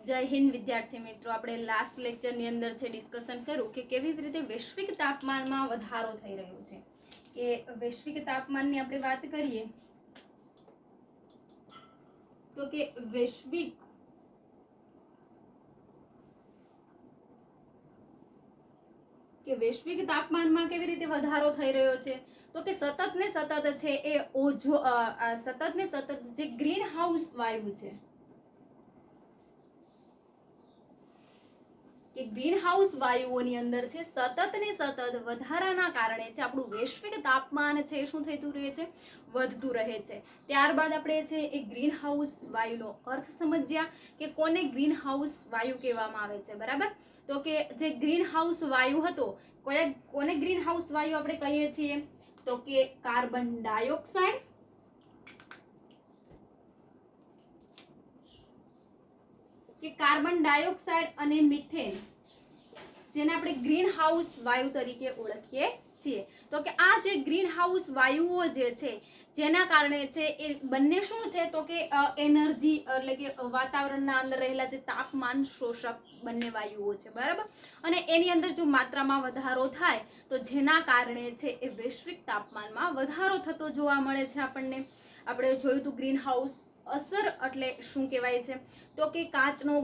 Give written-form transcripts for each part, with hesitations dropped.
जय हिंद विद्यार्थी मित्रों। આપણે લાસ્ટ લેક્ચરની અંદર છે ડિસ્કશન કર્યું કે કેવી રીતે વૈશ્વિક તાપમાનમાં વધારો થઈ રહ્યો છે। કે વૈશ્વિક તાપમાનની આપણે વાત કરીએ તો કે વૈશ્વિક તાપમાનમાં કેવી રીતે વધારો થઈ રહ્યો છે તો કે સતત ને સતત છે એ સતત ને સતત જે ગ્રીન હાઉસ વાયુ છે કે ગ્રીન હાઉસ વાયુઓની અંદર છે સતત ને સતત વધારાના કારણે છે આપણું વૈશ્વિક તાપમાન છે શું થતું રહે છે, વધતું રહે છે। ત્યારબાદ આપણે છે એ ગ્રીન હાઉસ વાયુનો અર્થ સમજ્યા કે કોને ગ્રીન હાઉસ વાયુ કહેવામાં આવે છે, બરાબર। તો કે જે ગ્રીન હાઉસ વાયુ હતો કોને ગ્રીન હાઉસ વાયુ આપણે કહીએ છીએ તો કે કાર્બન ડાયોક્સાઇડ, કે કાર્બન ડાયોક્સાઇડ અને મિથેન, જેને આપણે ગ્રીન હાઉસ વાયુ તરીકે ઓળખીએ છીએ। તો કે આ જે ગ્રીન હાઉસ વાયુઓ જે છે જેના કારણે છે એ બંને શું છે તો કે એનર્જી એટલે કે વાતાવરણના અંદર રહેલા જે તાપમાન શોષક બંને વાયુઓ છે, બરાબર। અને એની અંદર જો માત્રામાં વધારો થાય તો જેના કારણે છે એ વૈશ્વિક તાપમાનમાં વધારો થતો જોવા મળે છે। આપણે જોયું હતું ગ્રીન હાઉસ અસર એટલે શું કહેવાય છે તો કે કાચનો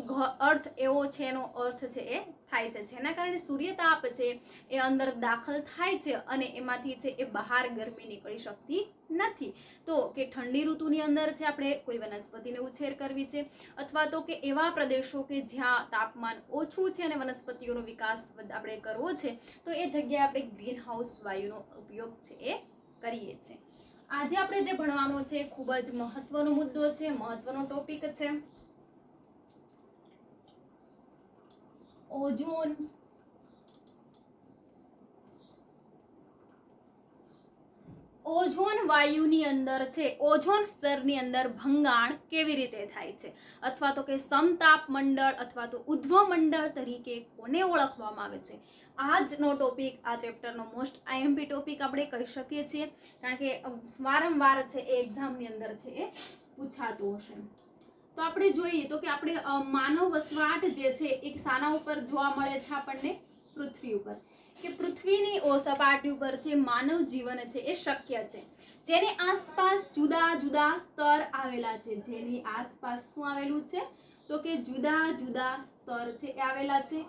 અર્થ એવો છે, એનો અર્થ છે એ થાય છે જેના કારણે સૂર્યતાપ છે એ અંદર દાખલ થાય છે અને એમાંથી છે એ બહાર ગરમી નીકળી શકતી નથી। તો કે ઠંડી ઋતુની અંદર છે આપણે કોઈ વનસ્પતિને ઉછેર કરવી છે અથવા તો કે એવા પ્રદેશો કે જ્યાં તાપમાન ઓછું છે અને વનસ્પતિઓનો વિકાસ આપણે કરવો છે તો એ જગ્યાએ આપણે ગ્રીન હાઉસ વાયુનો ઉપયોગ છે એ કરીએ છીએ। આજે આપણે જે ભણવાનો છે ખૂબ જ મહત્વનો મુદ્દો છે, મહત્વનો ટોપિક છે ઓઝોન વાયુની અંદર છે ઓઝોન સ્તરની અંદર ભંગાણ કેવી રીતે થાય છે અથવા તો કે સમતાપ મંડળ અથવા તો ઉદ્ધવ મંડળ તરીકે કોને ઓળખવામાં આવે છે। આજનો ટોપિક આ ચેપ્ટરનો મોસ્ટ આઈએમપી ટોપિક આપણે કહી શકીએ છીએ કારણ કે વારંવાર છે એ એક્ઝામની અંદર છે એ પૂછાતું હશે। તો આપણે જોઈએ તો કે આપણે માનવ વસવાટ જે છે એક શાના ઉપર જોવા મળે છે આપણને, પૃથ્વી ઉપર, કે પૃથ્વીની સપાટી ઉપર છે માનવ જીવન છે એ શક્ય છે જેની આસપાસ જુદા જુદા સ્તર આવેલા છે। જેની આસપાસ શું આવેલું છે તો કે જુદા જુદા સ્તર છે એ આવેલા છે।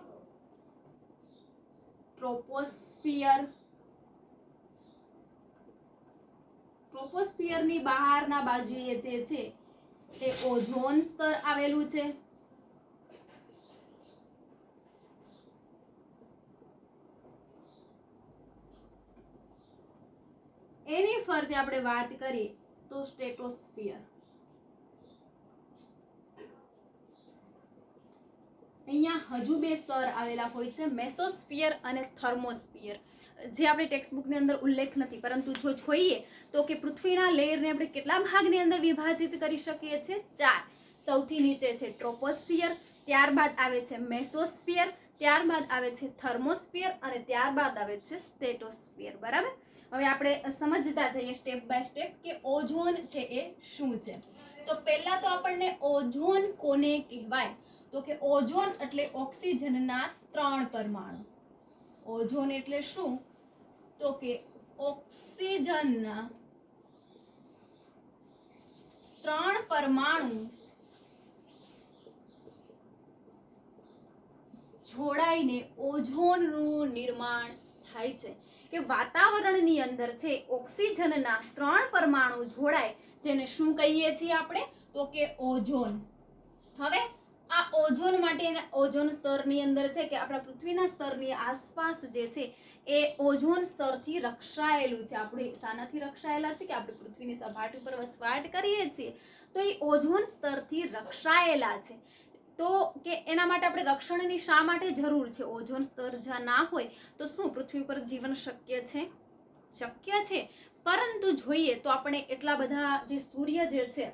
ટ્રોપોસ્ફિયરની બહારના બાજુએ જે છે એ ઓઝોન સ્તર આવેલું છે। એની ફરતે આપણે વાત કરીએ તો સ્ટ્રેટોસ્ફિયર, અહીંયા હજુ બે સ્તર આવેલા હોય છે, મેસોસ્ફિયર અને થર્મોસ્ફિયર, જે આપણે ટેક્સ્ટબુકની અંદર ઉલ્લેખ નથી પરંતુ જો જોઈએ તો કે પૃથ્વીના લેયરને આપણે કેટલા ભાગની અંદર વિભાજિત કરી શકીએ છીએ, 4। સૌથી નીચે છે ટ્રોપોસ્ફિયર, ત્યારબાદ આવે છે મેસોસ્ફિયર, ત્યારબાદ આવે છે થર્મોસ્ફિયર અને ત્યારબાદ આવે છે સ્ટ્રેટોસ્ફિયર, બરાબર। હવે આપણે સમજતા જઈએ સ્ટેપ બાય સ્ટેપ કે ઓઝોન છે એ શું છે। તો પહેલા તો આપણને ઓઝોન કોને કહેવાય તો કે ઓઝોન એટલે ઓક્સિજનના 3 પરમાણુ। ઓઝોન એટલે શું તો કે ઓક્સિજનના 3 પરમાણુ જોડાઈને ઓઝોનનું નિર્માણ થાય છે। કે વાતાવરણની અંદર છે ઓક્સિજનના 3 પરમાણુ જોડાય જેને શું કહીએ છીએ આપણે તો કે ઓઝોન। હવે આ ઓઝોન માટે ઓઝોન સ્તરની અંદર છે કે આપણા પૃથ્વીના સ્તરની આસપાસ જે છે એ ઓઝોન સ્તરથી રક્ષાયેલું છે। આપણે શાનાથી રક્ષાયેલા છે કે આપણે પૃથ્વીની સપાટી ઉપર વસવાટ કરીએ છીએ તો એ ઓઝોન સ્તરથી રક્ષાયેલા છે। તો કે એના માટે આપણે રક્ષણની શા માટે જરૂર છે, ઓઝોન સ્તર જ્યાં ના હોય તો શું પૃથ્વી પર જીવન શક્ય છે, શક્ય છે, પરંતુ જોઈએ તો આપણે એટલા બધા જે સૂર્ય જે છે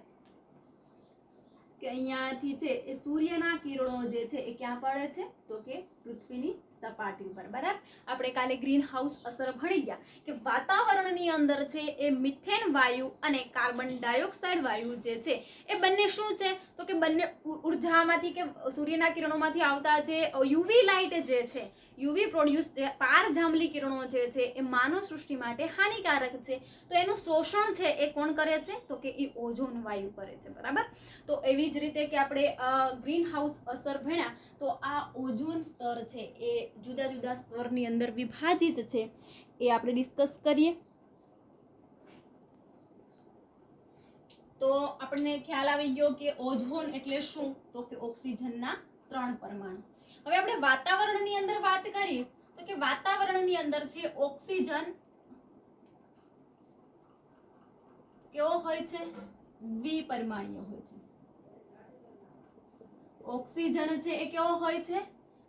કે અહીંયાથી છે એ સૂર્યના કિરણો જે છે એ ક્યાં પડે છે તો કે પૃથ્વીની સપાટી ઉપર. બરાબર, આપણે કાલે ગ્રીન હાઉસ અસર ભણી ગયા કે વાતાવરણની અંદર છે એ મિથેન વાયુ અને કાર્બન ડાયોક્સાઇડ વાયુ જે છે એ બંને શું છે તો કે બંને ઉર્જામાંથી કે સૂર્યના કિરણોમાંથી આવતા જે યુવી લાઇટ જે છે, યુવી પ્રોડ્યુસ જે પારજાંબલી કિરણો જે છે એ માનવ સૃષ્ટિ માટે હાનિકારક છે. તો એનું શોષણ છે એ કોણ કરે છે તો કે એ ઓઝોન વાયુ કરે છે. બરાબર, તો એવી જ રીતે કે આપણે ગ્રીન હાઉસ અસર ભણ્યા તો આ ઓઝોન સ્તર છે એ જુદા જુદા સ્તરની અંદર વિભાજિત છે એ આપણે ડિસ્કસ કરીએ. તો આપણને ખ્યાલ આવી ગયો કે ઓઝોન એટલે શું તો કે ઓક્સિજનના 3 પરમાણુ. હવે આપણે વાતાવરણની અંદર વાત કરીએ તો કે વાતાવરણની અંદર છે ઓક્સિજન કેવો હોય છે, દ્વિપરમાણીય હોય છે. ઓક્સિજન છે એ કેવો હોય છે,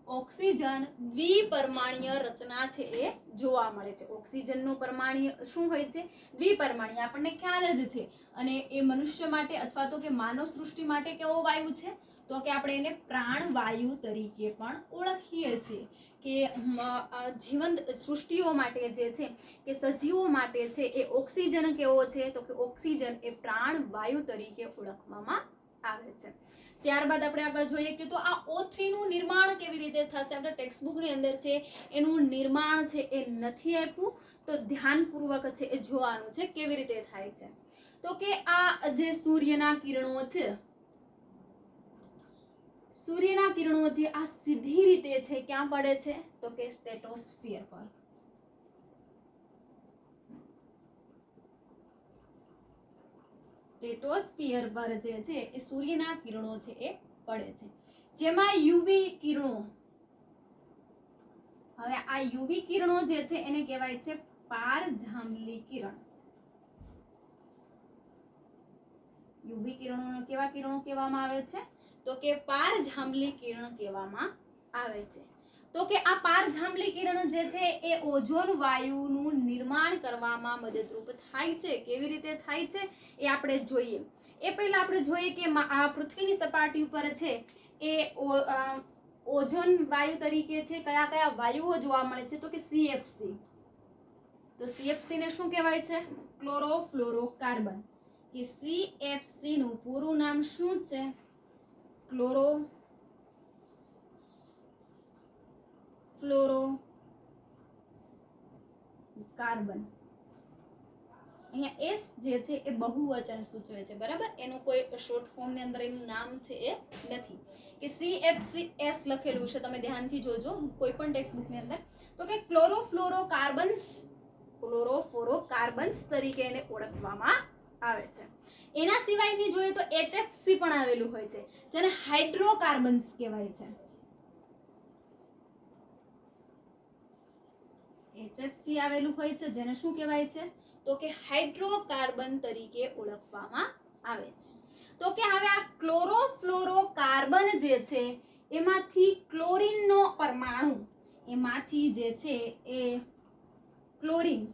ઓક્સિજન દ્વિપરમાણીય રચના છે એ જોવા મળે છે. ઓક્સિજનનું પરમાણુ શું હોય છે, દ્વિપરમાણીય, આપણને ખ્યાલ જ છે. અને એ મનુષ્ય માટે અથવા તો કે માનવ સૃષ્ટિ માટે કેવો વાયુ છે તો કે આપણે એને પ્રાણવાયુ તરીકે પણ ઓળખીએ છીએ. કે જીવંત સૃષ્ટિઓ માટે જે છે કે સજીવો માટે છે એ ઓક્સિજન કેવો છે તો કે ઓક્સિજન એ પ્રાણવાયુ તરીકે ઓળખવામાં આવે છે. ત્યારબાદ આપણે આગળ જોઈએ કે તો આ O3 નું નિર્માણ કેવી રીતે થશે. આપણે ટેક્સ્ટબુકની અંદર છે એનું નિર્માણ છે એ નથી આપ્યું, તો ધ્યાનપૂર્વક છે એ જોવાનું છે કેવી રીતે થાય છે. તો કે આ જે સૂર્યના કિરણો છે, સૂર્યના કિરણો જે આ સીધી રીતે છે ક્યાં પડે છે તો કે સ્ટ્રેટોસ્ફિયર પર. સ્ટ્રેટોસ્ફિયર પર જે છે એ સૂર્યના કિરણો છે એ પડે છે, જેમાં યુવી કિરણો. હવે આ યુવી કિરણો જે છે એને કહેવાય છે પારજાંબલી કિરણ. યુવી કિરણોને કેવા કિરણો કહેવામાં આવે છે તો કે પારજાંબલી કિરણ કહેવામાં આવે છે. તો કે આ પારજાંબલી કિરણ જે છે એ ઓઝોન વાયુનું નિર્માણ કરવામાં મદદરૂપ થાય છે. કેવી રીતે થાય છે એ આપણે જોઈએ. એ પહેલા આપણે જોઈએ કે આ પૃથ્વીની સપાટી ઉપર છે એ ઓઝોન વાયુ તરીકે છે કયા કયા વાયુઓ જોવા મળે છે તો કે CFC. તો CFC ને શું કહેવાય છે, ક્લોરોફ્લોરોકાર્બન. કે CFC નું પૂરું નામ શું છે, ક્લોરોફ્લોરોકાર્બન. અહીંયા S જે છે એ બહુવચન સૂચવે છે. બરાબર, એનું કોઈ શોર્ટ ફોર્મ ની અંદર એનું નામ છે એ નથી. કે CFC S લખેલું છે, તમે ધ્યાનથી જોજો કોઈ પણ ટેક્સ્ટ બુક ની અંદર. તો કે ક્લોરોફ્લોરોકાર્બન્સ તરીકે એને ઓળખવામાં આવે છે. એના સિવાયની જોઈએ તો HFC પણ આવેલું હોય છે જેને હાઇડ્રોકાર્બન્સ કહેવાય છે. HFC આવેલું હોય છે જેને શું કહેવાય છે તો કે હાઇડ્રોકાર્બન તરીકે ઓળખવામાં આવે છે. તો કે હવે આ ક્લોરોફ્લોરોકાર્બન જે છે એમાંથી ક્લોરીનનો પરમાણુ, એમાંથી જે છે એ ક્લોરીન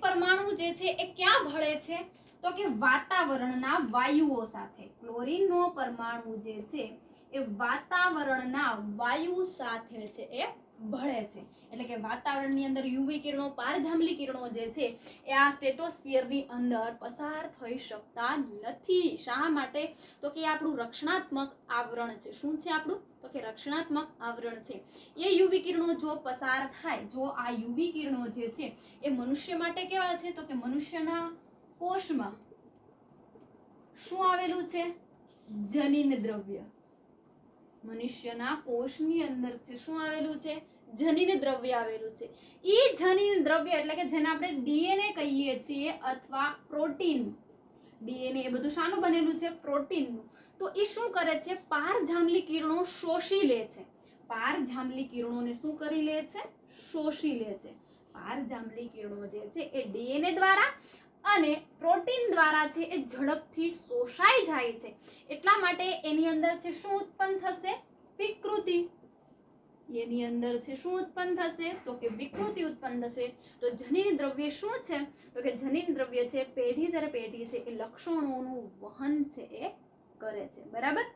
પરમાણુ જે છે એ ક્યાં ભળે છે તો કે વાતાવરણના વાયુઓ સાથે. ક્લોરીનનો પરમાણુ જે છે એ વાતાવરણના વાયુ સાથે છે એ ભળે છે. એટલે કે વાતાવરણની અંદર યુવી કિરણો, પારજાંબલી કિરણો જે છે એ આ સ્ટ્રેટોસ્ફિયરની અંદર પસાર થઈ શકતા નથી. શા માટે તો કે આપણું રક્ષણાત્મક આવરણ છે. શું છે આપણું તો કે રક્ષણાત્મક આવરણ છે. એ યુવી કિરણો જો પસાર થાય, જો આ યુવી કિરણો જે છે એ મનુષ્ય માટે કેવા છે તો કે મનુષ્યના કોષમાં શું આવેલું છે, જનીન દ્રવ્ય. મનુષ્યના કોષની અંદર છે શું આવેલું છે, જનીન દ્રવ્ય આવેલું છે. એ જનીન દ્રવ્ય એટલે કે જેને આપણે DNA કહીએ છીએ અથવા પ્રોટીન. DNA એ બધું શાનું બનેલું છે, પ્રોટીનનું. તો એ શું કરે છે, પારજાંબલી કિરણો શોષી લે છે. પારજાંબલી કિરણોને શું કરી લે છે, શોષી લે છે. પારજાંબલી કિરણો જે છે એ DNA દ્વારા અને પ્રોટીન દ્વારા છે એ ઝડપથી શોષાઈ જાય છે. એટલા માટે એની અંદર છે શું ઉત્પન્ન થશે, વિકૃતિ. એની અંદર છે શું ઉત્પન્ન થશે તો કે વિકૃતિ ઉત્પન્ન થશે. તો જનીન દ્રવ્ય શું છે તો કે જનીન દ્રવ્ય છે પેઢી દર પેઢી છે એ લક્ષણોનું વહન છે એ કરે છે. બરાબર,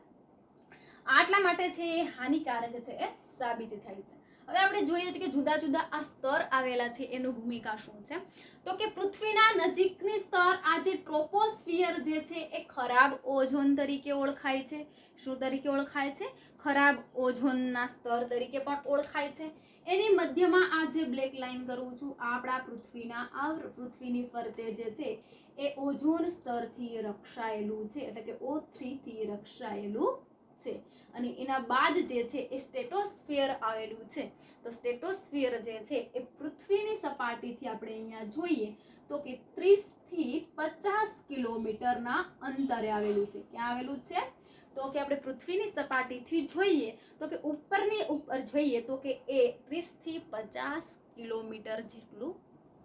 આટલા માટે છે એ હાનિકારક છે એ સાબિત થાય છે. હવે આપણે જોઈએ કે જુદા જુદા આ સ્તર આવેલા છે એનું ભૂમિકા શું છે. તો કે પૃથ્વીના નજીકની સ્તર આ જે ટ્રોપોસ્ફિયર જે છે એ ખરાબ ઓઝોન તરીકે ઓળખાય છે. શું તરીકે ઓળખાય છે? ખરાબ ઓઝોનના સ્તર તરીકે પણ ઓળખાય છે. એની મધ્યમાં આ જે બ્લેક લાઈન કરું છું આપણા પૃથ્વીની ફરતે જે છે એ ઓઝોન સ્તરથી રક્ષાયેલું છે, એટલે કે O3 થી રક્ષાયેલું છે. અને એના બાદ જે છે એ સ્ટેટોસ્ફિયર આવેલું છે. તો સ્ટેટોસ્ફિયર જે છે એ પૃથ્વીની સપાટીથી આપણે અહીંયા જોઈએ તો કે 30 થી 50 કિલોમીટરના અંતરે આવેલું છે. ક્યાં આવેલું છે? તો કે આપણે પૃથ્વીની સપાટીથી જોઈએ તો કે ઉપરની ઉપર જોઈએ તો કે એ 30 થી 50 કિલોમીટર જેટલું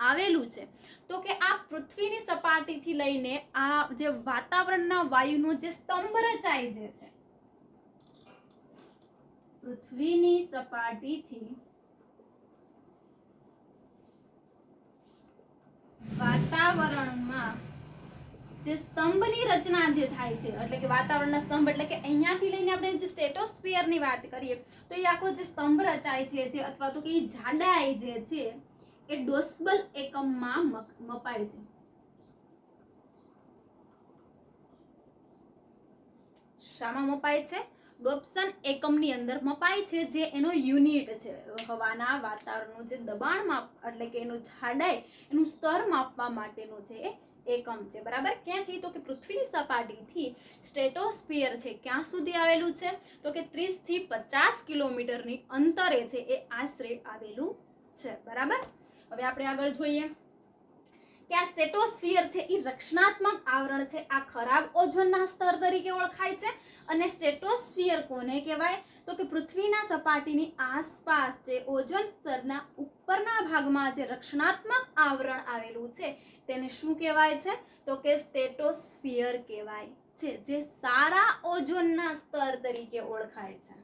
આવેલું છે. તો કે આ પૃથ્વીની સપાટીથી લઈને આ જે વાતાવરણના વાયુનો જે સ્તંભ રચાય જે છે, પૃથ્વીની સપાટીથી વાતાવરણમાં જે સ્તંભની રચના જે થાય છે, એટલે કે વાતાવરણના સ્તંભ એટલે કે અહીંયાથી લઈને આપણે જે સ્ટેટોસ્ફિયરની વાત કરીએ તો એ આખો જે સ્તંભ રચાય છે જે અથવા તો કે જાડાઈ જે છે એ ડોસ્બલ એકમમાં મપાય છે. શામાં મપાય છે? ડોપ્સન એકમની અંદર મપાય છે, જે એનો યુનિટ છે. હવાના વાતાવરણનું જે દબાણ માપ એટલે કે એનું જાડાઈ એનું સ્તર માપવા માટેનો છે એકમ છે. બરાબર. ક્યાંથી? તો કે પૃથ્વીની સપાટીથી સ્ટ્રેટોસ્ફિયર છે ક્યાં સુધી આવેલું છે? તો કે 30 થી 50 કિલોમીટરની અંતરે છે એ આશરે આવેલું છે. બરાબર. હવે આપણે આગળ જોઈએ કે આ સ્ટેટોસ્ફિયર છે એ રક્ષણાત્મક આવરણ છે. આ ખરાબ ઓઝોનના સ્તર તરીકે ઓળખાય છે. અને સ્ટેટોસ્ફિયર કોને કહેવાય? તો કે પૃથ્વીના સપાટીની આસપાસ જે ઓઝોન સ્તરના ઉપરના ભાગમાં જે રક્ષણાત્મક આવરણ આવેલું છે તેને શું કહેવાય છે? તો કે સ્ટેટોસ્ફિયર કહેવાય છે, જે સારા ઓઝોનના સ્તર તરીકે ઓળખાય છે.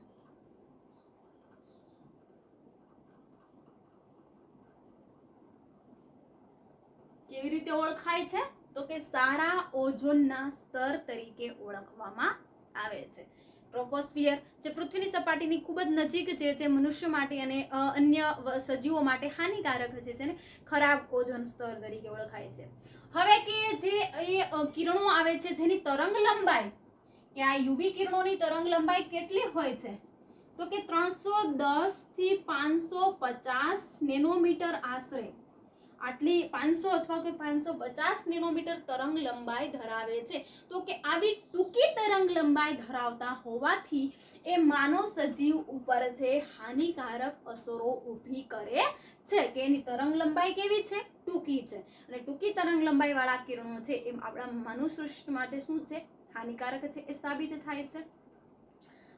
કેવી રીતે ઓળખાય છે? તો કે સારા ઓઝોનના સ્તર તરીકે ઓળખવામાં આવે છે. ટ્રોપોસ્ફિયર જે પૃથ્વીની સપાટીની ખૂબ જ નજીક છે મનુષ્ય માટે અને અન્ય સજીવો માટે હાનિકારક છે, જેને ખરાબ ઓઝોન સ્તર તરીકે ઓળખાય છે. હવે કે જે કિરણો આવે છે જેની તરંગ લંબાઈ, કે આ યુવી કિરણોની તરંગ લંબાઈ કેટલી હોય છે? તો કે 310 થી 550 નેનોમીટર આશરે. આટલી 500 અથવા કે 550 નેનોમીટર તરંગ લંબાઈ ધરાવે છે. તો કે આવી ટૂંકી તરંગ લંબાઈ ધરાવતા હોવાથી એ માનવ સજીવ ઉપર છે હાનિકારક અસરો ઊભી કરે છે. કે એની તરંગ લંબાઈ કેવી છે? ટૂંકી છે. અને ટૂંકી તરંગ લંબાઈ વાળા કિરણો છે એ આપણા માનવ સૃષ્ટિ માટે શું છે? હાનિકારક છે એ સાબિત થાય છે.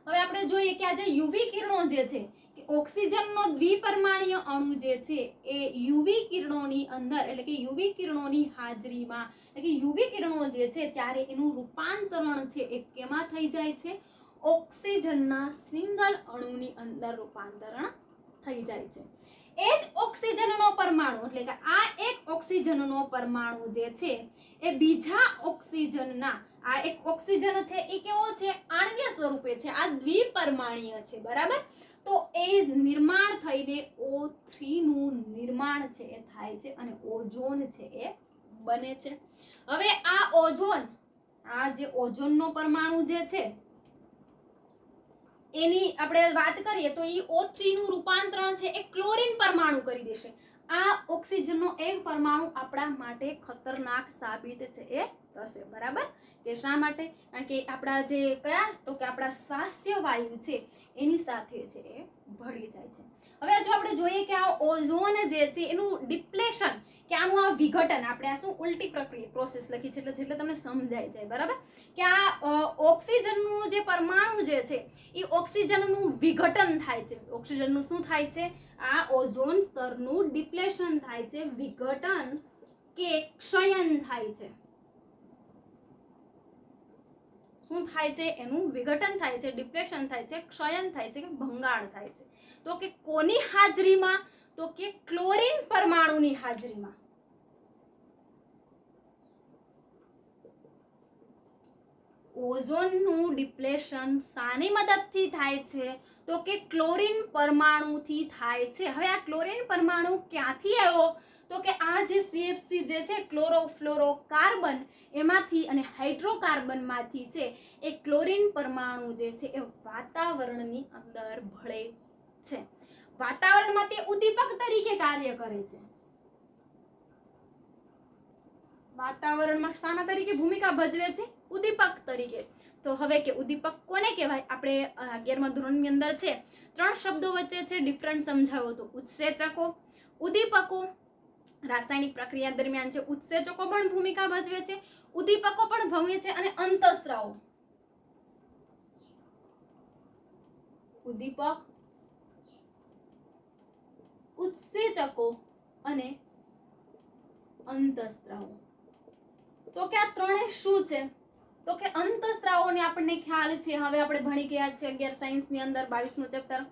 હવે આપણે જોઈએ કે આ જે યુવી કિરણો જે છે કે ઓક્સિજનનો દ્વિપરમાણીય અણુ જે છે એ યુવી કિરણોની અંદર એટલે કે યુવી કિરણોની હાજરીમાં એટલે કે યુવી કિરણો જે છે ત્યારે એનું રૂપાંતરણ છે એ કેમાં થઈ જાય છે? ઓક્સિજનના સિંગલ અણુની અંદર રૂપાંતરણ થઈ જાય છે. એ જ ઓક્સિજનનો પરમાણુ એટલે કે આ એક ઓક્સિજનનો પરમાણુ જે છે એ બીજા ઓક્સિજનના આ એક ઓક્સિજન છે એ કેવો છે? આણ્વીય સ્વરૂપે છે. આ દ્વિપરમાણીય છે. બરાબર. તો એ નિર્માણ થઈને O3 નું નિર્માણ છે એ થાય છે અને ઓઝોન છે એ બને છે. હવે આ ઓઝોન આ જે ઓઝોનનો પરમાણુ જે છે એની આપણે વાત કરીએ તો એ O3 નું રૂપાંતરણ છે એ ક્લોરીન પરમાણુ કરી દેશે. આ ઓક્સિજનનો એક પરમાણુ આપણા માટે ખતરનાક સાબિત છે એ થશે. બરાબર. કે શા માટે? કારણ કે આપણા જે કયા તો કે આપણા શ્વાસ્ય વાયુ છે એની સાથે છે એ ભળી જાય છે. હવે જો આપણે જોઈએ કે આ ઓઝોન જે છે એનું ડિપ્લેશન કે આનું આ વિઘટન આપણે આ શું ઉલટી પ્રક્રિયા પ્રોસેસ લખી છે એટલે તમને સમજાય જાય. બરાબર. કે આ ઓક્સિજનનું જે પરમાણુ જે છે એ ઓક્સિજનનું વિઘટન થાય છે. ઓક્સિજનનું શું થાય છે? આ ઓઝોન સ્તરનું ડિપ્લેશન થાય છે, વિઘટન કે ક્ષયન થાય છે. શું થાય છે? એનું વિઘટન થાય છે, ડિપ્લેશન થાય છે, ક્ષયન થાય છે કે ભંગાણ થાય છે. તો કે કોની હાજરીમાં? તો કે ક્લોરીન પરમાણુની હાજરીમાં. ઓઝોનનું ડિપ્લેશન શાની મદદથી થાય છે? તો કે ક્લોરીન પરમાણુથી થાય છે. હવે આ ક્લોરીન પરમાણુ ક્યાંથી આવ્યો? તો કે આ જે CFC જે છે ક્લોરોફ્લોરોકાર્બન એમાંથી અને હાઇડ્રોકાર્બનમાંથી છે એ ક્લોરીન પરમાણુ જે છે એ વાતાવરણની અંદર ભળે છે. વાતાવરણમાં તે ઉદ્દીપક તરીકે કાર્ય કરે છે. વાતાવરણમાં શાના તરીકે ભૂમિકા ભજવે છે? ઉદ્દીપક તરીકે. તો હવે કે ઉદ્દીપક કોને કહેવાય? આપણે 11મા ધોરણની અંદર છે 3 શબ્દો વચ્ચે છે ડિફરન્ટ સમજાવો. તો ઉત્સેચકો, ઉદ્દીપકો. રાસાયણિક પ્રક્રિયા દરમિયાન છે ઉત્સેચકો પણ ભૂમિકા ભજવે છે, ઉદ્દીપકો પણ ભજવે છે, અને અંતઃસ્ત્રાવો. ઉદ્દીપક, ઉત્સેચકો અને અંતઃસ્ત્રાવો. તો કે આ ત્રણે શું છે? તો કે અંતઃસ્ત્રાવોને આપણને ખ્યાલ છે, હવે આપણે ભણી ગયા છે 11 સાયન્સની અંદર 22મું ચેપ્ટર.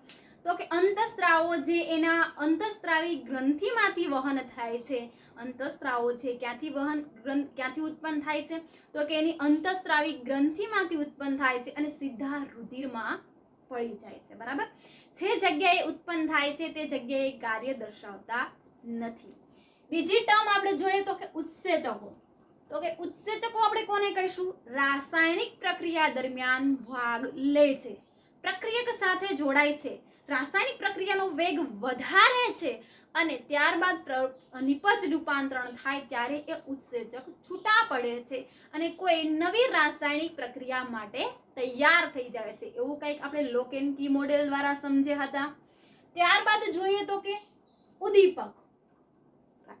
તો કે અંતઃસ્ત્રાવો જે એના અંતઃસ્ત્રાવી ગ્રંથિમાંથી વહન થાય છે. અંતઃસ્ત્રાવો છે ક્યાંથી ઉત્પન્ન થાય છે? તો કે એની અંતઃસ્ત્રાવી ગ્રંથિમાંથી ઉત્પન્ન થાય છે અને સીધા રુધિરમાં ભળી જાય છે. બરાબર? જે જગ્યાએ ઉત્પન્ન થાય છે તે જગ્યાએ કાર્ય દર્શાવતા નથી. બીજી ટર્મ આપણે જોઈએ તો કે ઉત્સેચકો. તો કે ઉત્સેચકો આપણે કોને કહીશું? રાસાયણિક પ્રક્રિયા દરમિયાન ભાગ લે છે, પ્રક્રિયક સાથે જોડાય છે, રાસાયણિક પ્રક્રિયાનો વેગ વધારે છે અને ત્યારબાદ નિપજ રૂપાંતરણ થાય ત્યારે એ ઉત્સેચક છૂટા પડે છે અને કોઈ નવી રાસાયણિક પ્રક્રિયા માટે તૈયાર થઈ જાય છે. એવું કંઈક આપણે લોક એન્ડ કી મોડેલ દ્વારા સમજ્યા હતા. ત્યારબાદ જોઈએ તો કે ઉદ્દીપક.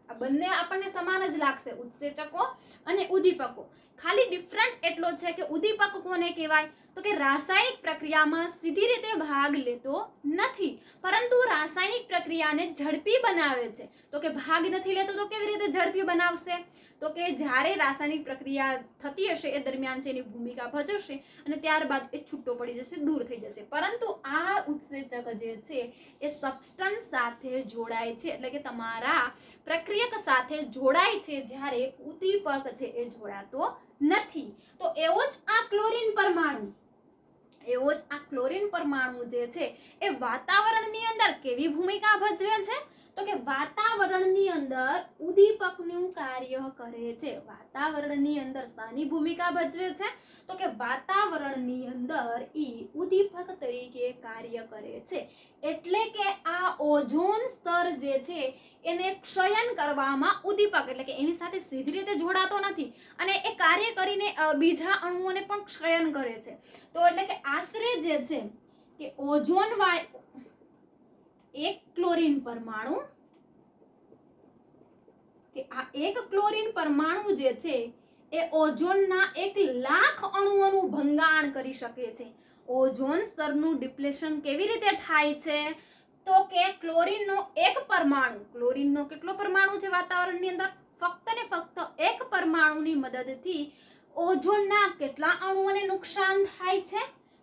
આ બંને આપણને સમાન જ લાગશે, ઉત્સેચકો અને ઉદ્દીપકો. ખાલી ડિફરન્ટ એટલો છે કે ઉદ્દીપક કોને કહેવાય? તો કે રાસાયણિક પ્રક્રિયામાં સીધી રીતે ભાગ લેતો નથી, પરંતુ રાસાયણિક પ્રક્રિયાને ઝડપી બનાવે છે. તો કે ભાગ નથી લેતો તો કેવી રીતે ઝડપી બનાવશે? તો કે જ્યારે રાસાયણિક પ્રક્રિયા થતી હશે એ દરમિયાન છે એની ભૂમિકા ભજવશે અને ત્યારબાદ એ છૂટો પડી જશે, દૂર થઈ જશે. પરંતુ આ ઉત્સેચક જે છે એ સબસ્ટન્સ સાથે જોડાય છે, એટલે કે તમારા પ્રક્રિયક સાથે જોડાય છે, જ્યારે ઉદ્દીપક છે એ જોડાતો નથી. તો એવો જ આ ક્લોરીન પરમાણુ જે છે એ વાતાવરણની અંદર કેવી ભૂમિકા ભજવે છે? તો કે વાતાવરણની અંદર ઉદ્દીપકનું કાર્ય કરે છે. વાતાવરણની અંદર શાની ભૂમિકા ભજવે છે? તો કે વાતાવરણની અંદર ઈ ઉદ્દીપક તરીકે કાર્ય કરે છે. એટલે કે આ ઓઝોન સ્તર જે છે એને ક્ષયન કરવામાં ઉદ્દીપક એટલે કે એની સાથે સીધી રીતે જોડાતો નથી અને એ કાર્ય કરીને બીજા અણુઓને પણ ક્ષયન કરે છે. તો એટલે કે આશરે જે છે કે ઓઝોન વાયુ એક ક્લોરીન પરમાણુ કે આ એક ક્લોરીન પરમાણુ જે છે એ ઓઝોનના 1,00,000 અણુઓનું ભંગાણ કરી શકે છે. ઓઝોન સ્તરનું ડિપ્લેશન કેવી રીતે થાય છે? તો કે ક્લોરીનનો એક પરમાણુ, ક્લોરીનનો કેટલો પરમાણુ છે વાતાવરણની અંદર? ફક્ત ને ફક્ત એક પરમાણુની મદદથી ઓઝોનના કેટલા અણુઓને નુકસાન થાય છે?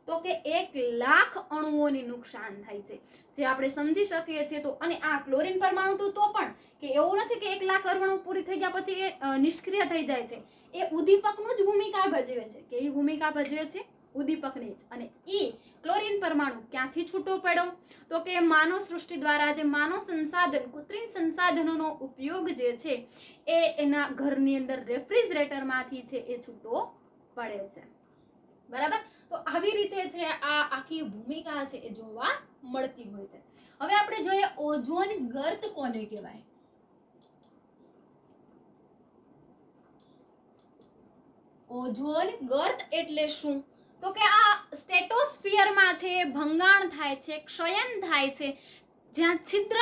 તો કે 1,00,000 અણુઓને નુકસાન થાય છે, જે આપણે સમજી શકીએ છીએ. તો અને આ ક્લોરીન પરમાણુ તો પણ કે એવું નથી કે 1,00,000 અણુ પૂરી થઈ ગયા પછી એ નિષ્ક્રિય થઈ જાય છે. એ ઉદ્દીપકનું જ ભૂમિકા ભજવે છે. કેવી ભૂમિકા ભજવે છે? ઉદ્દીપકની જ. અને ઈ ક્લોરીન પરમાણુ ક્યાંથી છૂટો પડ્યો? તો કે માનવ સૃષ્ટિ દ્વારા જે માનવ સંસાધન, કૃત્રિમ સંસાધનોનો ઉપયોગ જે છે એ એના ઘરની અંદર રેફ્રિજરેટરમાંથી છે એ છૂટો પડે છે. બરાબર? તો આવી રીતે છે આ આખી ભૂમિકા છે એ જોવા મળતી હોય છે. હવે આપણે જોઈએ ઓઝોન ગર્ત કોને કહેવાય? ઓઝોન ગર્ત એટલે શું? તો કે આ સ્ટ્રેટોસ્ફિયરમાં છે ભંગાણ થાય છે, ક્ષયન થાય છે, જ્યાં છિદ્ર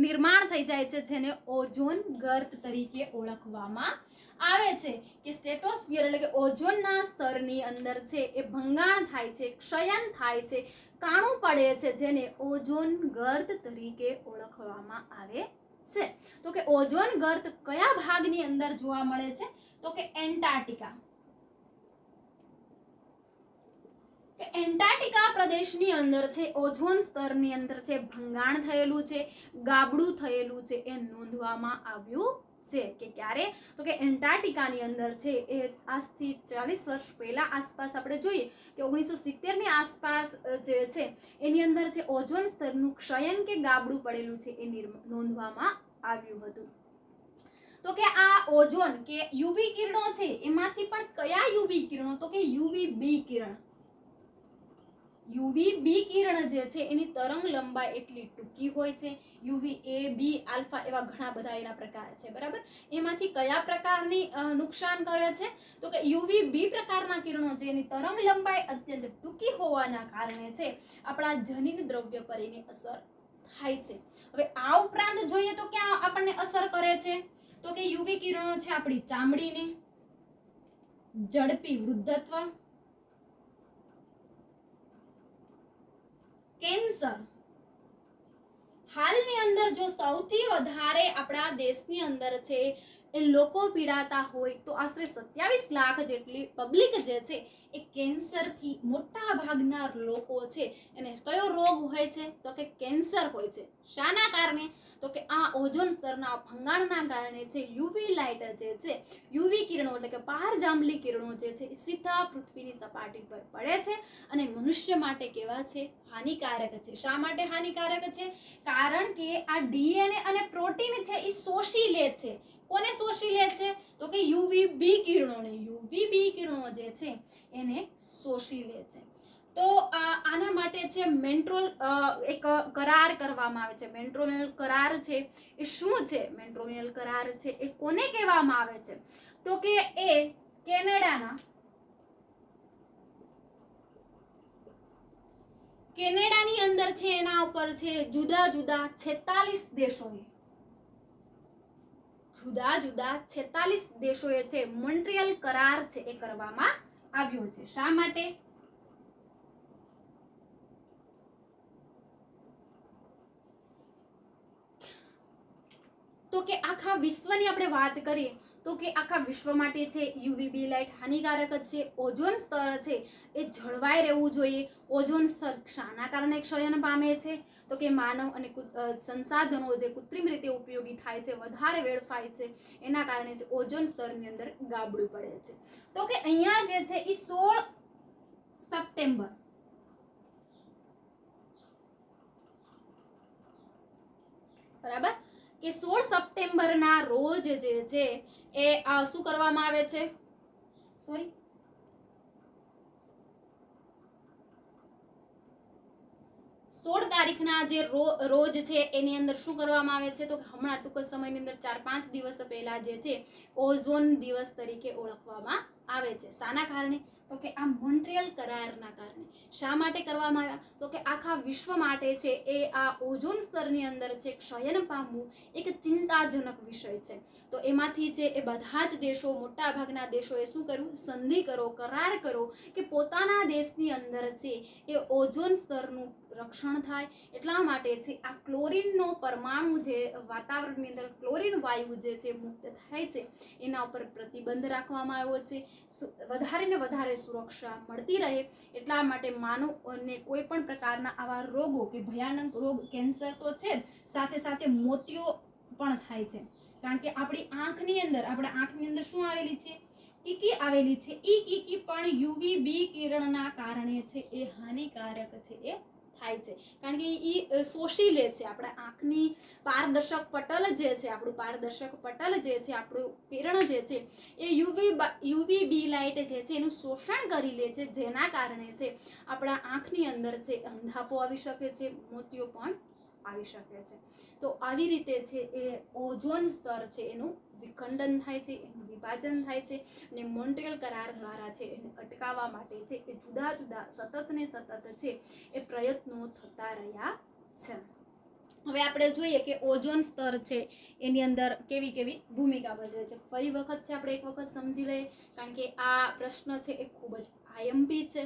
નિર્માણ થઈ જાય છે, જેને ઓઝોન ગર્ત તરીકે ઓળખવામાં આવે છે. કે સ્ટ્રેટોસ્ફિયર એટલે કે ઓઝોનના સ્તરની અંદર છે એ ભંગાણ થાય છે, ક્ષયન થાય છે, કાણું પડે છે, જેને ઓઝોન ગર્ત તરીકે ઓળખવામાં આવે છે. તો કે ઓઝોન ગર્ત કયા ભાગની અંદર જોવા મળે છે? તો કે એન્ટાર્કટિકા. કે એન્ટાર્કટિકા પ્રદેશની અંદર છે ઓઝોન સ્તરની અંદર છે ભંગાણ થયેલું છે, ગાબડું થયેલું છે એ નોંધવામાં આવ્યું છે કે ક્યારે તો કે એન્ટાર્કટિકાની અંદર છે એ આજથી 40 વર્ષ પહેલા આસપાસ આપણે જોઈએ કે 1970 ની આસપાસ જે છે એની અંદર છે ઓઝોન સ્તરનું ક્ષયન કે ગાબડું પડેલું છે એ નોંધવામાં આવ્યું હતું। તો કે આ ઓઝોન કે યુવી કિરણો છે એમાંથી પણ કયા યુવી કિરણો તો કે યુવીબી કિરણ, યુવીબી કિરણ જે છે એની તરંગ લંબાઈ એટલી ટૂંકી હોય છે। યુવીએ બી આલ્ફા એવા ઘણા બધા એના પ્રકાર છે બરાબર। એમાંથી કયા પ્રકારની નુકસાન કરે છે તો કે યુવીબી પ્રકારના કિરણો છે એની તરંગ લંબાઈ અત્યંત ટૂંકી હોવાના કારણે છે આપણા જનીન દ્રવ્ય પર એની અસર થાય છે। હવે આ ઉપરાંત જોઈએ તો ક્યાં આપણને અસર કરે છે તો કે યુવી કિરણો છે આપણી ચામડીને, ઝડપી વૃદ્ધત્વ, કેન્સર। હાલની અંદર જો સૌથી વધારે આપણા દેશની અંદર છે એ લોકો પીડાતા હોય તો આશરે 27 લાખ જેટલી પબ્લિક જે છે એ કેન્સરથી મોટા ભાગના લોકો છે એને કયો રોગ હોય છે તો કે કેન્સર હોય છે। શાના કારણે તો કે આ ઓઝોન સ્તરના ભંગાણના કારણે છે યુવી લાઇટ જે છે યુવી કિરણો એટલે કે પારજાંબલી કિરણો જે છે એ સીધા પૃથ્વીની સપાટી પર પડે છે અને મનુષ્ય માટે કેવા છે હાનિકારક છે। શા માટે હાનિકારક છે કારણ કે આ ડીએનએ અને પ્રોટીન છે એ શોષી લે છે। કોને શોષી લે છે તો કે યુવીબી કિરણોને, યુવીબી કિરણો જે છે એને શોષી લે છે। તો આના માટે છે મેન્ટ્રોલ એક કરાર કરવામાં આવે છે। મેન્ટ્રોનિયલ કરાર છે એ શું છે? મેન્ટ્રોનિયલ કરાર છે એ કોને કહેવામાં આવે છે તો કે એ કેનેડાની અંદર છે એના ઉપર છે જુદા જુદા 46 દેશોએ છે મોન્ટ્રિયલ કરાર છે એ કરવામાં આવ્યો છે। શા માટે તો કે આખા વિશ્વની આપણે વાત કરીએ તો કે આખા વિશ્વ માટે છે યુવીબી લાઇટ હાનિકારક જ છે। ઓઝોન સ્તર છે એ જળવાઈ રહેવું જોઈએ। ઓઝોન સ્તર શાના કારણે ક્ષયન પામે છે તો કે માનવ અને સંસાધનો જે કૃત્રિમ રીતે ઉપયોગી થાય છે વધારે વેડફાય છે એના કારણે છે ઓઝોન સ્તરની અંદર ગાબડું પડે છે। તો કે અહીંયા જે છે એ 16 સપ્ટેમ્બર બરાબર કે 16 સપ્ટેમ્બરના રોજ જે છે એ શું કરવામાં આવે છે 16 તારીખના જે રોજ છે એની અંદર શું કરવામાં આવે છે તો હમણાં ટૂંક સમયની અંદર 4-5 દિવસ પહેલા જે છે ઓઝોન દિવસ તરીકે ઓળખવામાં આવે છે। શાના કારણે તો કે આ મોન્ટ્રિયલ કરારના કારણે। શા માટે કરવામાં આવ્યા તો કે આખા વિશ્વ માટે છે એ આ ઓઝોન સ્તરની અંદર છે ક્ષયન પામવું એક ચિંતાજનક વિષય છે। તો એમાંથી છે એ બધા જ દેશો મોટા ભાગના દેશોએ શું કર્યું સંધિ કરો, કરાર કરો કે પોતાના દેશની અંદર છે એ ઓઝોન સ્તરનું રક્ષણ થાય એટલા માટે છે આ ક્લોરીનનો પરમાણુ જે વાતાવરણની અંદર ક્લોરીન વાયુ જે છે મુક્ત થાય છે એના ઉપર પ્રતિબંધ રાખવામાં આવ્યો છે। વધારે ને વધારે સુરક્ષા મળતી રહે એટલા માટે માનવને કોઈ પણ પ્રકારના આવા રોગો કે ભયાનક રોગ કેન્સર તો છે જ સાથે સાથે મોતિયો પણ થાય છે કારણ કે આપણી આંખની અંદર શું આવેલી છે કીકી આવેલી છે। ઈ કીકી પણ યુવીબી કિરણના કારણે છે એ હાનિકારક છે એ થાય છે કારણ કે ઈ શોષી લે છે આપણા આંખની પારદર્શક પટલ જે છે આપણું કિરણ જે છે એ યુવીબી લાઇટ જે છે એનું શોષણ કરી લે છે જેના કારણે છે આપણા આંખની અંદર છે અંધાપો આવી શકે છે, મોતિયો પણ આવી શકે છે। તો આવી રીતે છે એ ઓઝોન સ્તર છે એનું વિખંડન થાય છે, એનું વિભાજન થાય છે અને મોન્ટ્રિયલ કરાર દ્વારા છે એને અટકાવવા માટે છે એ જુદા જુદા સતત છે એ પ્રયત્નો થતા રહ્યા છે। હવે આપણે જોઈએ કે ઓઝોન સ્તર છે એની અંદર કેવી કેવી ભૂમિકા ભજવે છે। ફરી વખત છે આપણે એક વખત સમજી લઈએ કારણ કે આ પ્રશ્ન છે એ ખૂબ જ આઈએમપી છે।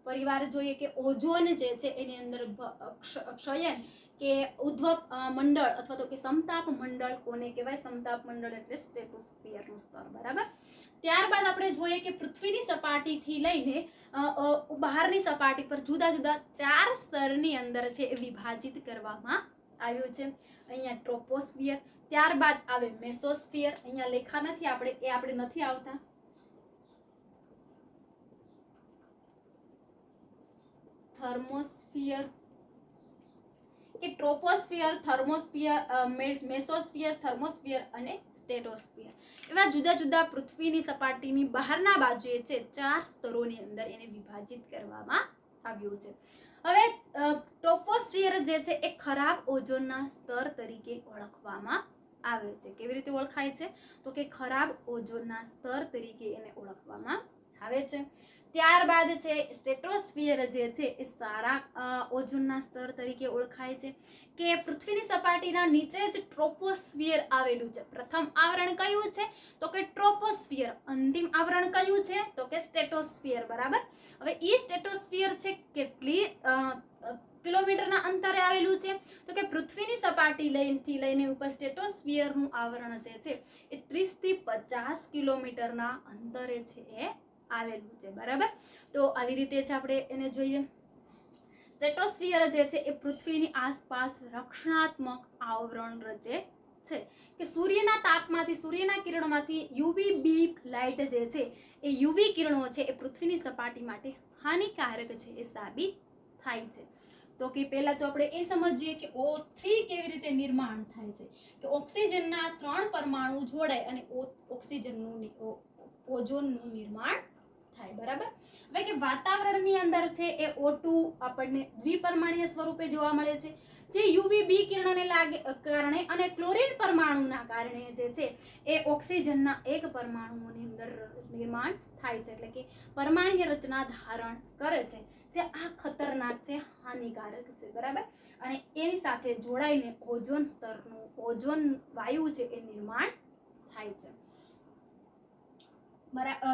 પરિવાર જોઈએ કે ઓઝોન જે છે એની અંદર ક્ષયન કે ઉદ્ધવ મંડળ અથવા તો કે સમતાપ મંડળ કોને કહેવાય સમતાપ મંડળ એટલે સ્ટ્રેટોસ્ફિયરનું સ્તર બરાબર। ત્યારબાદ આપણે જોઈએ કે પૃથ્વીની સપાટીથી લઈને બહારની સપાટી પર જુદા જુદા 4 સ્તરની અંદર છે એ વિભાજિત કરવામાં આવ્યું છે। અહીંયા ટ્રોપોસ્ફિયર ત્યારબાદ આવે મેસોસ્ફિયર, અહીંયા લેખા નથી આપણે, એ આપણે નથી આવતા. થર્મોસ્ફિયર કે ટ્રોપોસ્ફિયર, થર્મોસ્ફિયર, મેસોસ્ફિયર, થર્મોસ્ફિયર અને સ્ટેટોસ્ફિયર, એવા જુદા જુદા પૃથ્વીની સપાટીની બહારના બાજુએ છે 4 સ્તરોની અંદર એને વિભાજિત કરવામાં આવ્યું છે. હવે ટ્રોપોસ્ફિયર જે છે એ ખરાબ ઓઝોનના સ્તર તરીકે ઓળખવામાં આવે છે. કેવી રીતે ઓળખાય છે? તો કે ખરાબ ઓઝોનના સ્તર તરીકે એને ઓળખવામાં આવે છે. ત્યારબાદ છે સ્ટેટોસ્ફિયર જે છે એ સારા ઓઝોનના સ્તર તરીકે ઓળખાય છે કે પૃથ્વીની સપાટીના નીચે જ ટ્રોપોસ્ફિયર આવેલું છે. પ્રથમ આવરણ કયું છે? તો કે ટ્રોપોસ્ફિયર. અંતિમ આવરણ કયું છે? તો કે સ્ટેટોસ્ફિયર. બરાબર. હવે ઈ સ્ટેટોસ્ફિયર છે કેટલી કિલોમીટરના અંતરે આવેલું છે? તો કે પૃથ્વીની સપાટી લઈને ઉપર સ્ટેટોસ્ફિયરનું આવરણ જે છે એ 30 થી 50 કિલોમીટરના અંતરે છે એ આવેલું છે. બરાબર. તો આવી રીતે જ આપણે એને જોઈએ. સ્ટેટોસ્ફિયર જે છે એ પૃથ્વીની આસપાસ રક્ષણાત્મક આવરણ રચે છે કે સૂર્યના તાપમાંથી, સૂર્યના કિરણોમાંથી યુવીબી લાઇટ જે છે એ યુવી કિરણો છે એ પૃથ્વીની સપાટી માટે હાનિકારક છે એ સાબિત થાય છે. તો કે પહેલા તો આપણે એ સમજીએ કે O3 કેવી રીતે નિર્માણ થાય છે કે ઓક્સિજનના 3 પરમાણુ જોડાય અને ઓઝોનનું નિર્માણ થાય. બરાબર. હવે કે વાતાવરણની અંદર છે એ O2 આપણને દ્વિપરમાણીય સ્વરૂપે જોવા મળે છે, જે યુવીબી કિરણોને કારણે અને ક્લોરીન પરમાણુના કારણે જે છે એ ઓક્સિજનના એક પરમાણુની અંદર નિર્માણ થાય છે, એટલે કે પરમાણ્વીય રચના ધારણ કરે છે, જે આ ખતરનાક છે, હાનિકારક છે. બરાબર. અને એની સાથે જોડાઈને ઓઝોન સ્તરનું, ઓઝોન વાયુ છે એ નિર્માણ થાય છે.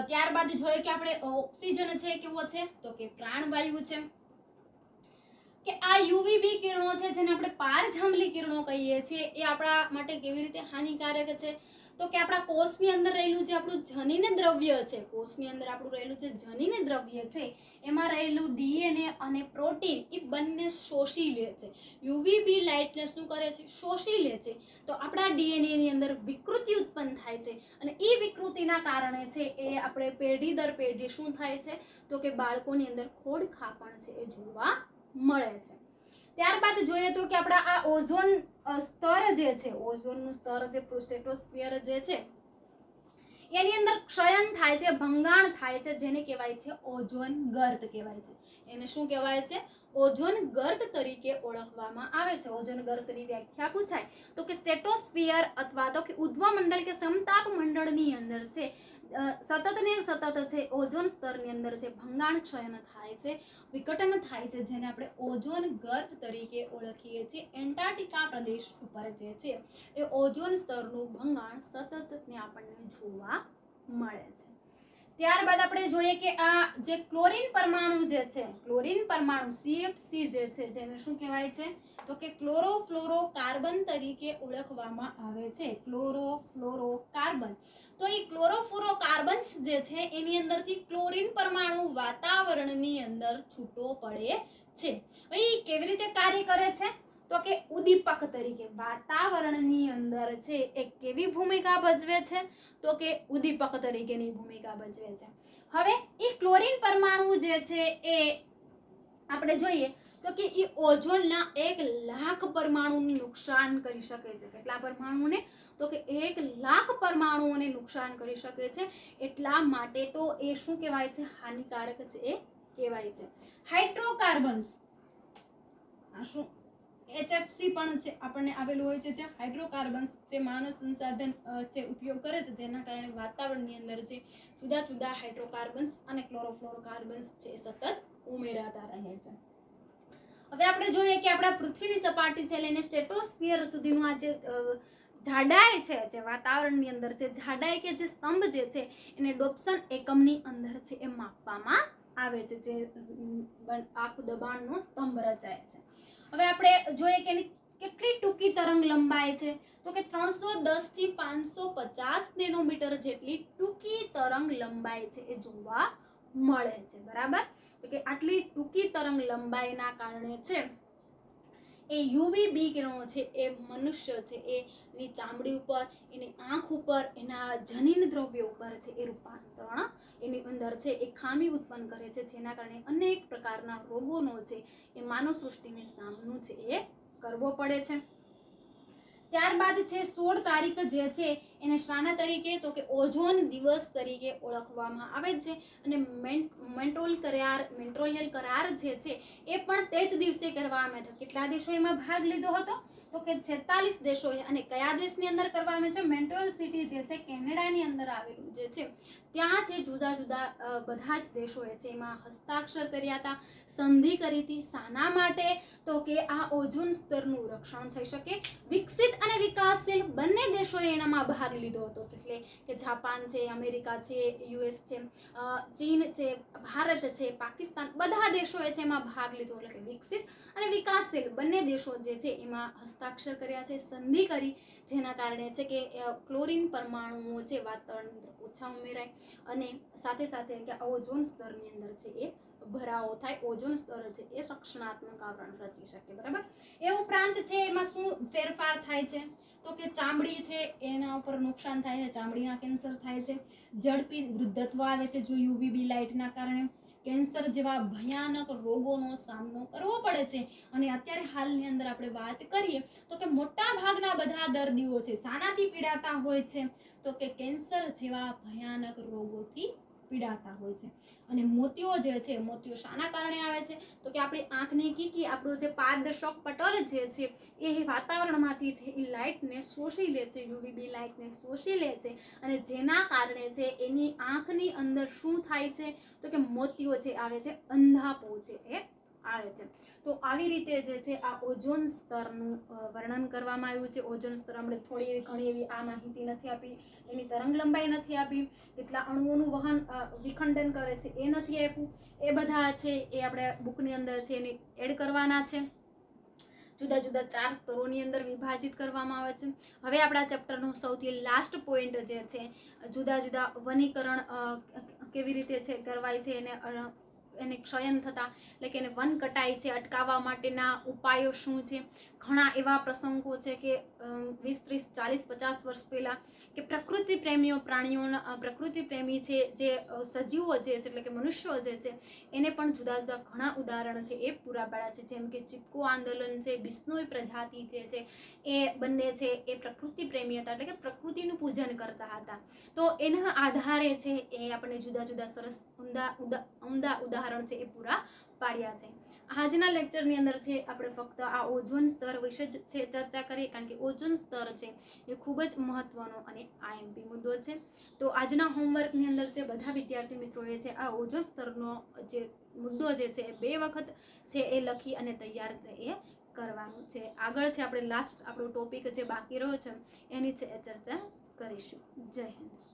ત્યારબાદ જોઈએ કે આપણે ઓક્સિજન છે કેવો છે? તો કે પ્રાણવાયુ છે. કે આ યુવીબી કિરણો છે જેને આપણે પારજાંબલી કિરણો કહીએ છીએ એ આપણા માટે કેવી રીતે હાનિકારક છે? તો કે આપણા કોષની અંદર રહેલું જે આપણું જનીન દ્રવ્ય છે, કોષની અંદર આપણું રહેલું જે જનીન દ્રવ્ય છે એમાં રહેલું ડીએનએ અને પ્રોટીન એ બંને શોષી લે છે. યુવીબી લાઇટને શું કરે છે? શોષી લે છે. તો આપણા ડીએનએ ની અંદર વિકૃતિ ઉત્પન્ન થાય છે અને એ વિકૃતિના કારણે છે એ આપણે પેઢી દર પેઢી શું થાય છે? તો કે બાળકોની અંદર ખોડખાપણ છે એ જોવા મળે છે. ત્યારબાદ જોઈએ તો કે આપણા આ ઓઝોન સ્તર જે છે, ઓઝોનનું સ્તર જે સ્ટેટોસ્ફિયર જે છે એની અંદર ક્ષયન થાય છે, ભંગાણ થાય છે, જેને કહેવાય છે ઓઝોન ગર્ત કહેવાય છે. એને શું કહેવાય છે? ઓઝોન ગર્ત તરીકે ઓળખવામાં આવે છે. ઓઝોન ગર્તની વ્યાખ્યા પૂછાય તો કે સ્ટેટોસ્ફિયર અથવા તો કે ઉર્ધ્વમંડળ કે સમતાપ મંડળની અંદર છે સતત ને સતત છે ઓઝોન સ્તરની અંદર છે ભંગાણ ક્ષયન થાય છે, વિઘટન થાય છે, જેને આપણે ઓઝોન ગર્ત તરીકે ઓળખીએ છીએ. એન્ટાર્કટિકા પ્રદેશ ઉપર જે છે એ ઓઝોન સ્તરનું ભંગાણ સતત ને આપણને જોવા મળે છે. ત્યારબાદ આપણે જોઈએ કે આ જે ક્લોરીન પરમાણુ જે છે, ક્લોરીન પરમાણુ CFC જે છે જેને શું કહેવાય છે? તો કે ક્લોરોફ્લોરોકાર્બન તરીકે ઓળખવામાં આવે છે. ક્લોરોફ્લોરોકાર્બન. તો એ ક્લોરોફ્લોરોકાર્બન્સ જે છે એની અંદરથી ક્લોરીન પરમાણુ વાતાવરણની અંદર છૂટો પડે છે. એ કેવી રીતે કાર્ય કરે છે? તો કે ઉદ્દીપક તરીકે વાતાવરણની અંદર છે એ કેવી ભૂમિકા ભજવે છે? તો કે ઉદ્દીપક તરીકેની ભૂમિકા ભજવે છે. હવે એ ક્લોરીન પરમાણુ જે છે એ આપણે જોઈએ તો કે એ ઓઝોનના 1,00,000 પરમાણુને નુકસાન કરી શકે છે. કેટલા પરમાણુને? તો કે 1,00,000 પરમાણુઓને નુકસાન કરી શકે છે. એટલા માટે તો એ શું કહેવાય છે? હાનિકારક છે એ કહેવાય છે. હાઇડ્રોકાર્બન્સ, આ શું HFC પણ છે આપણને આવેલું હોય છે, જે હાઇડ્રોકાર્બન્સ જે માનવ સંસાધન છે ઉપયોગ કરે છે, જેના કારણે વાતાવરણની અંદર જે જુદા જુદા હાઇડ્રોકાર્બન્સ અને ક્લોરોફ્લોરોકાર્બન્સ છે સતત ઉમેરાતા રહે છે. હવે આપણે જોઈએ કે આપણા પૃથ્વીની સપાટીથી લઈને સ્ટેટોસ્ફિયર સુધીનું આ જે જાડાઈ છે, જે વાતાવરણની અંદર છે જાડાઈ કે જે સ્તંભ જે છે એને ડોપ્સન એકમની અંદર છે એ માપવામાં આવે છે, જે આખું દબાણનો સ્તંભ રચાય છે. હવે આપણે જોઈએ કે એની કેટલી ટૂંકી તરંગ લંબાઈ છે? તો કે 310 થી 550 નેનોમીટર જેટલી ટૂંકી તરંગ લંબાઈ છે એ જોવા મળે છે. બરાબર. તો કે આટલી ટૂંકી તરંગ લંબાઈના કારણે છે એ યુવીબી કિરણો છે એ મનુષ્ય છે એની ચામડી ઉપર, એની આંખ ઉપર, એના જનીન દ્રવ્ય ઉપર છે એ રૂપાંતરણ એની અંદર છે એ ખામી ઉત્પન્ન કરે છે, જેના કારણે અનેક પ્રકારના રોગોનો છે એ માનવ સૃષ્ટિને સામનો છે એ કરવો પડે છે. ત્યારબાદ છે 16 તારીખ જે છે એને શાના તરીકે તો કે ઓઝોન દિવસ તરીકે ઓળખવામાં આવે છે. અને મોન્ટ્રીયલ કરાર જે છે એ પણ તે જ દિવસે કરવામાં આવ્યો. કેટલા દેશોએ એમાં ભાગ લીધો હતો તો કે 46 દેશોએ. અને કયા દેશની અંદર કરવામાં આવ્યો છે? મોન્ટ્રીયલ સિટી જે છે કેનેડાની અંદર આવેલું જે છે ત્યાં છે જુદા જુદા બધા જ દેશોએ છે એમાં હસ્તાક્ષર કર્યા હતા, સંધિ કરી હતી. શાના માટે તો કે આ ઓઝોન સ્તરનું રક્ષણ થઈ શકે. વિકસિત અને વિકાસશીલ બંને દેશોએ એનામાં ભાગ લીધો હતો. એટલે કે જાપાન છે, અમેરિકા છે, યુએસ છે, ચીન છે, ભારત છે, પાકિસ્તાન, બધા દેશોએ છે એમાં ભાગ લીધો. એટલે કે વિકસિત અને વિકાસશીલ બંને દેશો જે છે એમાં હસ્તાક્ષર કર્યા છે, સંધિ કરી, જેના કારણે છે કે ક્લોરીન પરમાણુઓ છે વાતાવરણની અંદર ઓછા ઉમેરાય અને સાથે સાથે કે ઓઝોન સ્તરની અંદર છે એ ભરાવો થાય, ઓઝોન સ્તર છે એ રક્ષણાત્મક આવરણ રચી શકે. બરાબર. એ ઉપરાંત છે એમાં શું ફેરફાર થાય છે તો કે ચામડી છે એના ઉપર નુકસાન થાય છે, ચામડીના કેન્સર થાય છે, ઝડપી વૃદ્ધત્વ આવે છે જો યુવીબી લાઇટના કારણે, કેન્સર જેવા ભયાનક રોગોનો સામનો કરવો પડે છે. અને અત્યારે હાલની અંદર આપણે વાત કરીએ તો કે મોટા ભાગના બધા દર્દીઓ છે શાનાથી પીડાતા હોય છે તો કે કેન્સર જેવા ભયાનક રોગોથી પીડાતા હોય છે. અને મોતિયો જે છે, મોતિયો શાના કારણે આવે છે તો કે આપણી આંખની કીકી, આપણું જે પારદર્શક પટલ જે છે એ વાતાવરણમાંથી છે એ લાઇટને શોષી લે છે, યુવીબી લાઇટને શોષી લે છે. અને જેના કારણે છે એની આંખની અંદર શું થાય છે તો કે મોતિયો છે આવે છે, અંધાપો છે એ આવે છે. તો આવી રીતે જે છે આ ઓઝોન સ્તરનું વર્ણન કરવામાં આવ્યું છે. ઓઝોન સ્તર આપણે થોડી ઘણી એવી આ માહિતી નથી આપી, એની તરંગ લંબાઈ નથી આપી, કેટલા અણુઓનું વિખંડન કરે છે એ નથી આપ્યું. એ બધા છે એ આપણે બુકની અંદર છે એને એડ કરવાના છે. જુદા જુદા 4 સ્તરોની અંદર વિભાજિત કરવામાં આવે છે. હવે આપણા ચેપ્ટરનો સૌથી લાસ્ટ પોઈન્ટ જે છે જુદા જુદા વનીકરણ કેવી રીતે છે કરવાય છે, એને ક્ષયન થતા એટલે કે એને વન કટાઈ છે અટકાવવા માટેના ઉપાયો શું છે. ઘણા એવા પ્રસંગો છે કે 20, 30, 40, 50 વર્ષ પહેલા કે પ્રકૃતિ પ્રેમીઓ પ્રાણીઓના પ્રકૃતિ પ્રેમી છે જે સજીવો જે છે એટલે કે મનુષ્યો જે છે એને પણ જુદા જુદા ઘણા ઉદાહરણ છે એ પૂરા પાડ્યા છે. જેમ કે ચિપકો આંદોલન છે, બિશ્નોઈ પ્રજાતિ જે છે એ બંને છે એ પ્રકૃતિ પ્રેમી હતા, એટલે કે પ્રકૃતિનું પૂજન કરતા હતા. તો એના આધારે છે એ આપણે જુદા જુદા સરસ ઉમદા ઉદાહરણ છે એ પૂરા પાડ્યા છે. આજના લેક્ચરની અંદર છે આપણે ફક્ત આ ઓઝોન સ્તર વિશે જ છે ચર્ચા કરીએ, કારણ કે ઓઝોન સ્તર છે એ ખૂબ જ મહત્વનો અને આઈએમપી મુદ્દો છે. તો આજના હોમવર્કની અંદર છે બધા વિદ્યાર્થી મિત્રોએ છે આ ઓઝોન સ્તરનો જે મુદ્દો જે છે 2 વખત છે એ લખી અને તૈયાર છે એ કરવાનું છે. આગળ છે આપણે લાસ્ટ આપણો ટોપિક જે બાકી રહ્યો છે એની છે ચર્ચા કરીશું. જય હિન્દ.